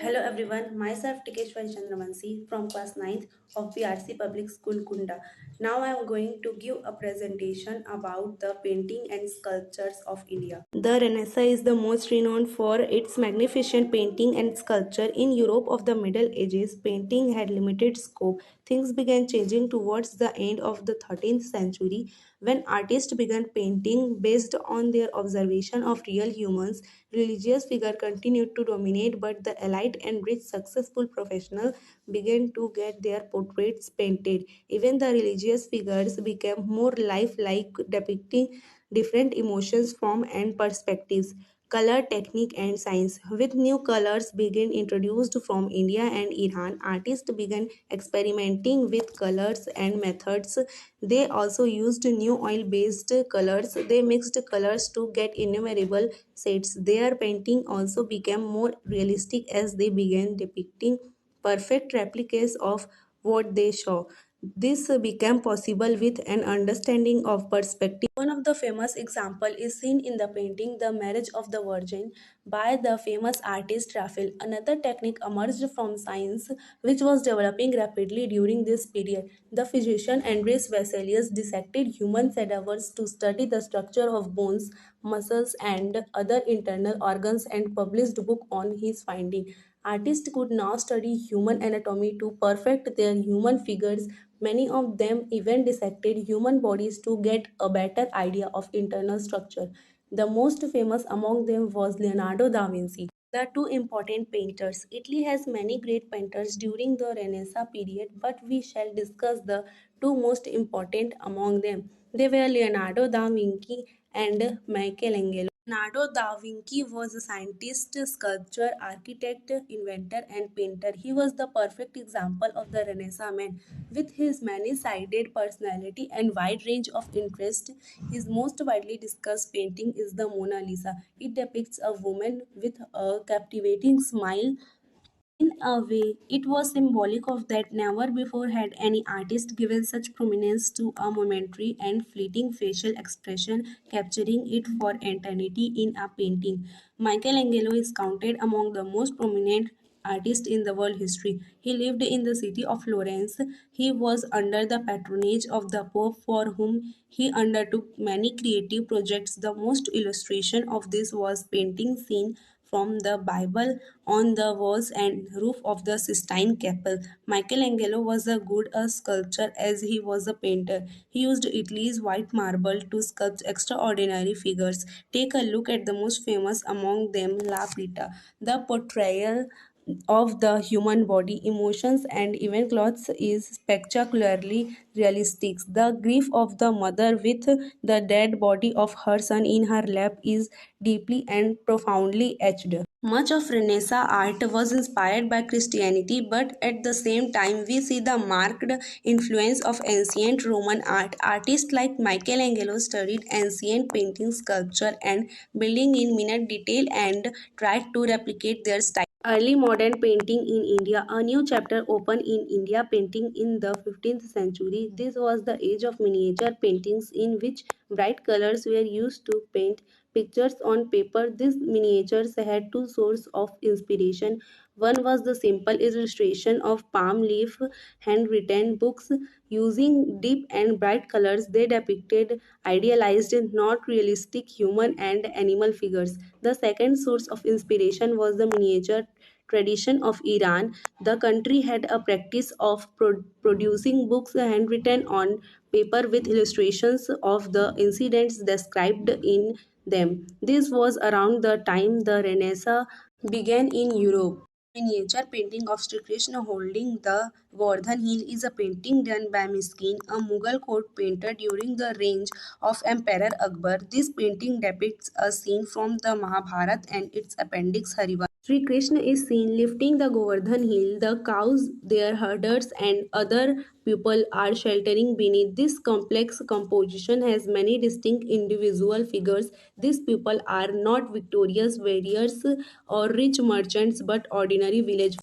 Hello everyone, myself Tikeshwari Chandravanshi from class ninth of BRC Public School Kunda. Now I am going to give a presentation about the painting and sculptures of India. The Renaissance is the most renowned for its magnificent painting and sculpture. In Europe of the Middle Ages, painting had limited scope. Things began changing towards the end of the 13th century when artists began painting based on their observation of real humans. Religious figures continued to dominate, but the elite and rich successful professionals began to get their portraits painted. Even the religious figures became more lifelike, depicting different emotions, form, and perspectives. Color technique and science. With new colors being introduced from India and Iran, artists began experimenting with colors and methods. They also used new oil-based colors. They mixed colors to get innumerable shades. Their painting also became more realistic as they began depicting perfect replicas of what they saw. This became possible with an understanding of perspective. One of the famous example is seen in the painting The Marriage of the Virgin by the famous artist Raphael. Another technique emerged from science which was developing rapidly during this period. The physician Andreas Vesalius dissected human cadavers to study the structure of bones, muscles and other internal organs and published a book on his finding. Artists could now study human anatomy to perfect their human figures. Many of them even dissected human bodies to get a better idea of internal structure. The most famous among them was Leonardo da Vinci. The two important painters. Italy has many great painters during the Renaissance period, but we shall discuss the two most important among them. They were Leonardo da Vinci and Michelangelo. Leonardo da Vinci was a scientist, sculptor, architect, inventor, and painter. He was the perfect example of the Renaissance man. With his many-sided personality and wide range of interest, his most widely discussed painting is the Mona Lisa. It depicts a woman with a captivating smile. In a way, it was symbolic of that never before had any artist given such prominence to a momentary and fleeting facial expression, capturing it for eternity in a painting. Michelangelo is counted among the most prominent artists in the world history. He lived in the city of Florence. He was under the patronage of the Pope, for whom he undertook many creative projects. The most illustration of this was painting scene from the Bible on the walls and roof of the Sistine Chapel. Michelangelo was as good a sculptor as he was a painter. He used Italy's white marble to sculpt extraordinary figures. Take a look at the most famous among them, La Pieta. The portrayal of the human body, emotions, and even clothes is spectacularly realistic. The grief of the mother with the dead body of her son in her lap is deeply and profoundly etched. Much of Renaissance art was inspired by Christianity, but at the same time, we see the marked influence of ancient Roman art. Artists like Michelangelo studied ancient painting, sculpture, and building in minute detail and tried to replicate their style. Early modern painting in India. A new chapter opened in India painting in the 15th century. This was the age of miniature paintings in which bright colors were used to paint pictures on paper. These miniatures had two sources of inspiration. One was the simple illustration of palm leaf handwritten books using deep and bright colors. They depicted idealized, not realistic human and animal figures. The second source of inspiration was the miniature tradition of Iran. The country had a practice of producing books handwritten on paper with illustrations of the incidents described in them. This was around the time the Renaissance began in Europe. Miniature painting of Sri Krishna holding the Govardhan Hill is a painting done by Miskin, a Mughal court painter during the reign of Emperor Akbar. This painting depicts a scene from the Mahabharata and its appendix Harivansh. Sri Krishna is seen lifting the Govardhan Hill. The cows, their herders, and other people are sheltering beneath. This complex composition has many distinct individual figures. These people are not victorious warriors or rich merchants but ordinary village.